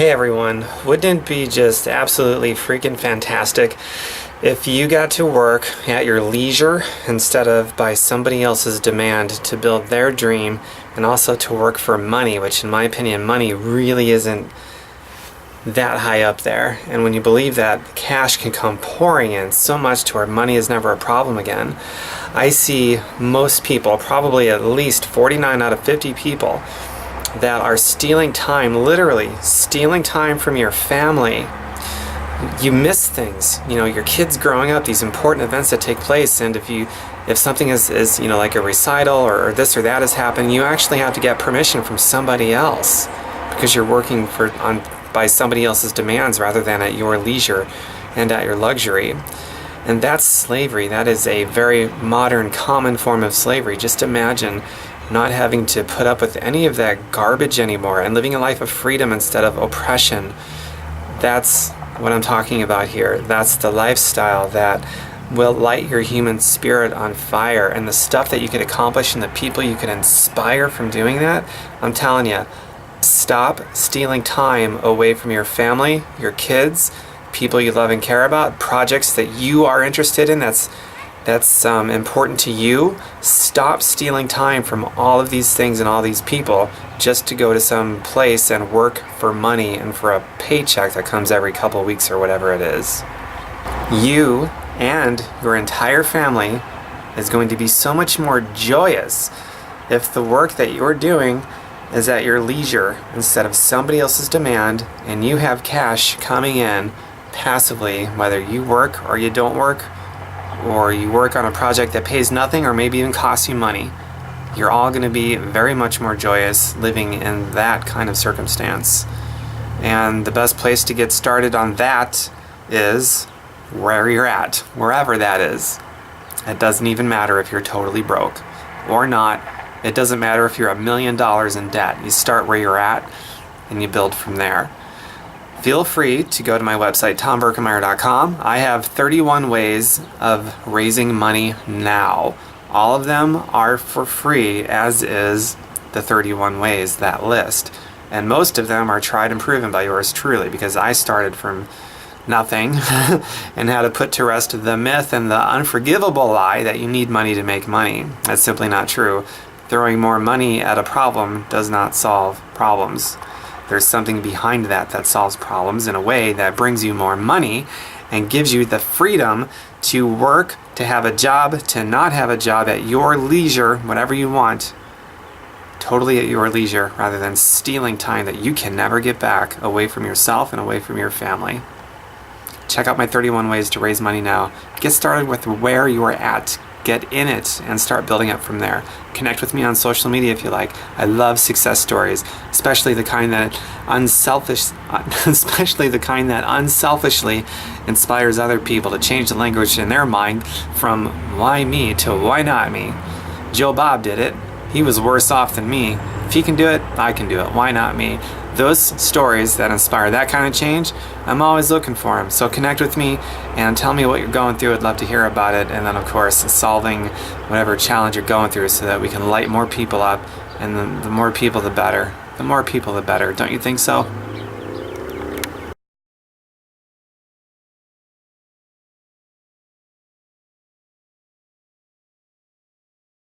Hey everyone, wouldn't it be just absolutely freaking fantastic if you got to work at your leisure instead of by somebody else's demand to build their dream, and also to work for money, which in my opinion, money really isn't that high up there. And when you believe that, cash can come pouring in so much to where money is never a problem again. I see most people, probably at least 49 out of 50 people, that are stealing time, literally stealing time from your family. You miss things, your kids growing up, these important events that take place, and if something is like a recital or this or that has happened, you actually have to get permission from somebody else because you're working by somebody else's demands rather than at your leisure and at your luxury. And that's slavery. That is a very modern, common form of slavery. Just imagine not having to put up with any of that garbage anymore and living a life of freedom instead of oppression. That's what I'm talking about here. That's the lifestyle that will light your human spirit on fire, and the stuff that you could accomplish and the people you could inspire from doing that. I'm telling you, stop stealing time away from your family, your kids, people you love and care about, projects that you are interested in that's important to you. Stop stealing time from all of these things and all these people just to go to some place and work for money and for a paycheck that comes every couple of weeks or whatever it is. You and your entire family is going to be so much more joyous if the work that you're doing is at your leisure instead of somebody else's demand, and you have cash coming in passively, whether you work or you don't work, or you work on a project that pays nothing or maybe even costs you money. You're all going to be very much more joyous living in that kind of circumstance. And the best place to get started on that is where you're at, wherever that is. It doesn't even matter if you're totally broke or not. It doesn't matter if you're $1 million in debt. You start where you're at and you build from there. Feel free to go to my website, tomberkemeyer.com. I have 31 ways of raising money now. All of them are for free, as is the 31 ways, that list. And most of them are tried and proven by yours truly, because I started from nothing and had to put to rest the myth and the unforgivable lie that you need money to make money. That's simply not true. Throwing more money at a problem does not solve problems. There's something behind that solves problems in a way that brings you more money and gives you the freedom to work, to have a job, to not have a job, at your leisure, whatever you want, totally at your leisure, rather than stealing time that you can never get back away from yourself and away from your family. Check out my 31 ways to raise money now. Get started with where you are at. Get in it and start building up from there. Connect with me on social media if you like. I love success stories, especially the kind that unselfishly inspires other people to change the language in their mind from why me to why not me. Joe Bob did it. He was worse off than me. If he can do it, I can do it. Why not me? Those stories that inspire that kind of change, I'm always looking for them. So connect with me and tell me what you're going through. I'd love to hear about it. And then, of course, solving whatever challenge you're going through so that we can light more people up. And the more people, the better. The more people, the better. Don't you think so?